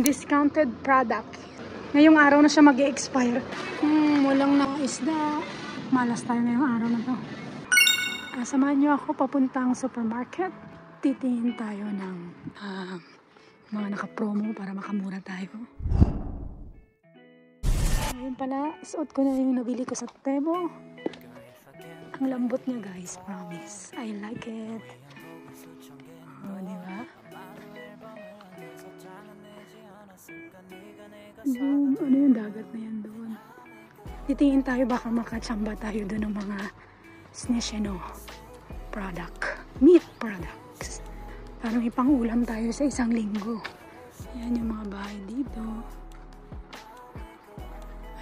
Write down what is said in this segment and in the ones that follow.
discounted product. Ngayong araw na siya mag-e-expire. Walang isda. Malas tayo ngayong araw na to. Samahan niyo ako papuntang supermarket. Titingin tayo ng mga naka-promo para makamura tayo. Ayun pala, suot ko na yung nabili ko sa Temo. Ang lambot niya guys, promise. I like it. Diba? Ano yung dagat na yan doon? Titingin tayo, baka makachamba tayo doon ng mga Snesheno product. Meat products. Parang ipang-ulam tayo sa isang linggo. Yan yung mga bahay dito.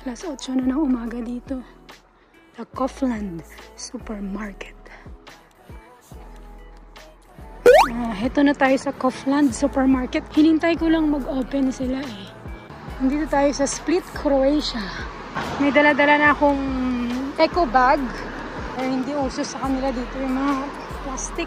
Alas 8 na ng umaga dito. The Kaufland Supermarket. Heto na tayo sa Kaufland Supermarket. Hinintay ko lang mag-open sila eh. Nandito tayo sa Split, Croatia. May dala-dala na akong eco bag. Hindi uso sa kanila dito yung mga plastic.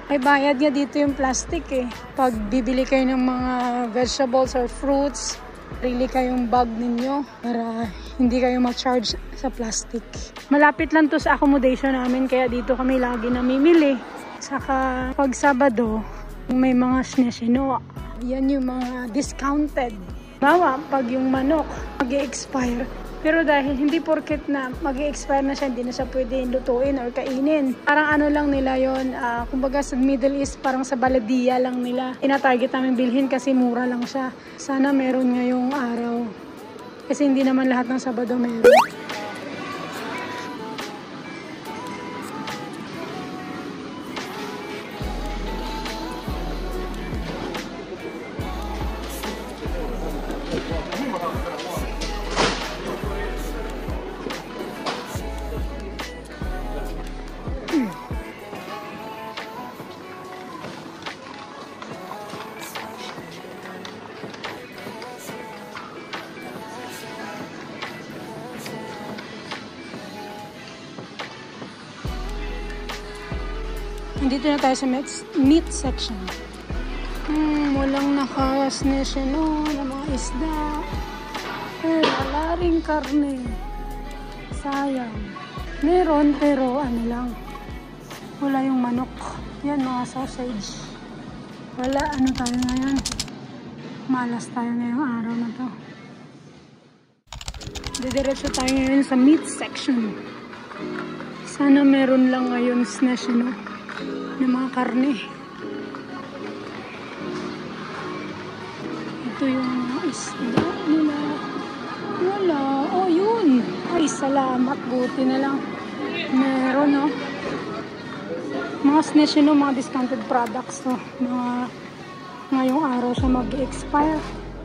May bayad nga dito yung plastic eh. Pag bibili kayo ng mga vegetables or fruits, really kayong bag ninyo para hindi kayo ma-charge sa plastic. Malapit lang to sa accommodation namin kaya dito kami lagi namimili. Saka pag Sabado, may mga Snesheno. Yan yung mga discounted. Bawa, pag yung manok mag-e-expire. Pero dahil hindi porket na mag-e-expire na siya, hindi na siya pwede lutuin or kainin. Parang ano lang nila yon, kumbaga sa Middle East, parang sa baladiya lang nila. Ina-target namin bilhin kasi mura lang siya. Sana meron ngayong araw. Kasi hindi naman lahat ng Sabado meron. Nandito na tayo sa meat section. Walang naka-Snesheno na mga isda. Wala rin karne. Sayang. Meron pero ano lang. Wala yung manok. Yan mga sausage. Wala. Ano tayo ngayon? Malas tayo ngayong araw na to. Didiretso tayo ngayon sa meat section. Sana meron lang ngayon Snesheno ng mga karne. Ito yung isda nila. Wala. Oh, yun. Ay, salamat. Buti na lang. Meron, no? Mga Snesheno, mga discounted products, no? Ngayong araw siya mag-expire.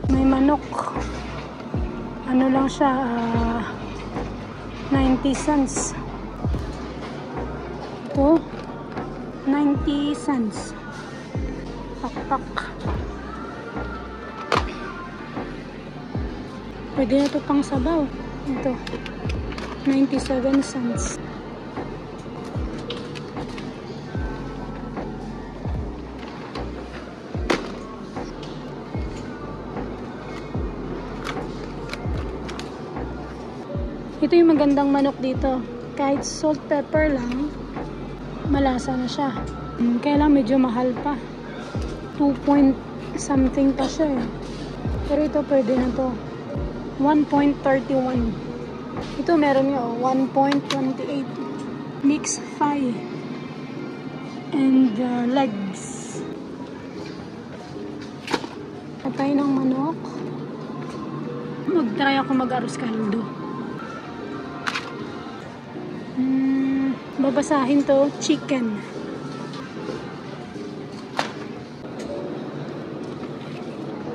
May manok. Ano lang siya, 90 cents. Ito, 90 cents. Pak-pak. Pwede na ito pang sabaw. Ito, 97 cents. Ito yung magandang manok dito. Kahit salt pepper lang, malasa na siya. Kaya lang medyo mahal pa. 2 point something pa siya eh. Pero ito pwede na to. 1.31. Ito meron nyo 1.28. Mixed thigh and legs. Patay ng manok. Mag-try ako mag-arroz caldo. Babasahin to, chicken.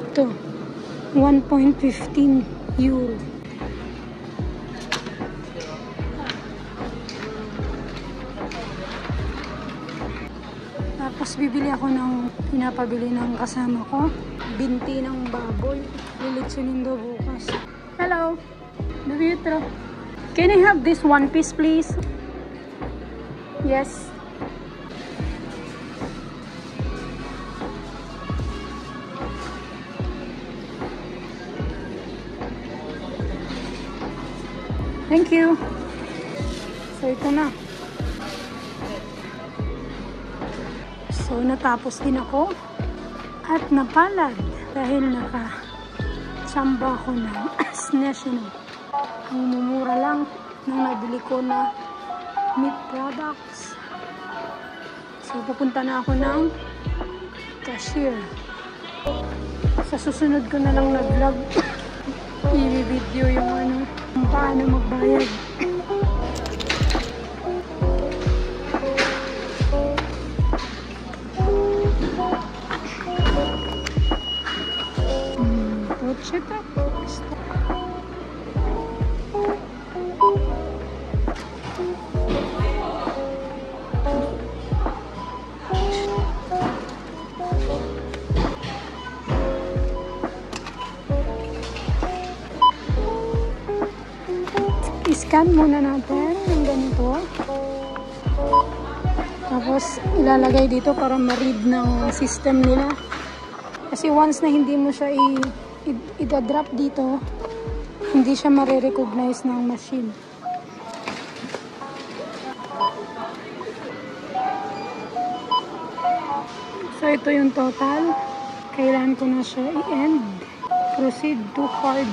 Ito, 1.15 euro. Tapos bibili ako ng pinapabili ng kasama ko. Binti ng baboy. Lilitsunin daw bukas. Hello, Duvitro. Can I have this one piece please? Yes. Thank you. So, ito na. So, natapos din ako. At napalad. Dahil naka-tsamba ako ng national. Ang mumura lang nang nabili ko na meat products. So, pupunta na ako ng cashier. Sa susunod ko na lang nag-vlog. I-video yung kung paano magbayad. Pocheta. I-scan muna natin ng ganito. Tapos ilalagay dito para ma-read ng system nila. Kasi once na hindi mo siya i-drop dito, hindi siya ma-recognize ng machine. So ito yung total. Kailangan ko na siya i-end. Proceed to card.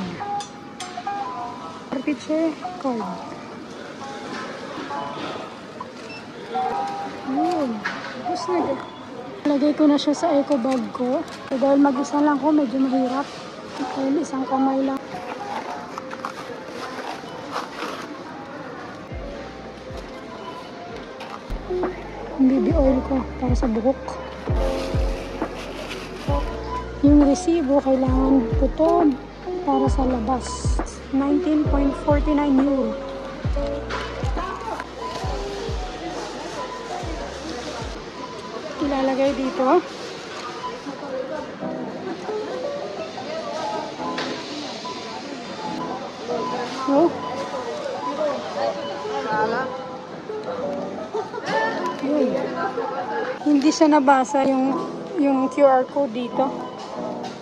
Picture card. Yun. Tapos lagay ko na siya sa eco bag ko. So, dahil mag-isa lang ko, medyo mahirap. Dahil isang kamay lang. Yung baby oil ko para sa buhok. Yung resibo, kailangan ko to para sa labas. 19.49 euro. Ilalagay dito. So, hindi siya nabasa yung QR code dito.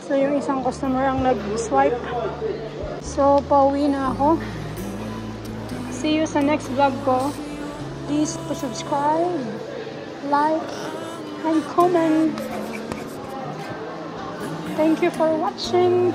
So, yung isang customer ang nag-swipe. So, pauwi na ako. See you sa next vlog ko. Please subscribe, like, and comment. Thank you for watching.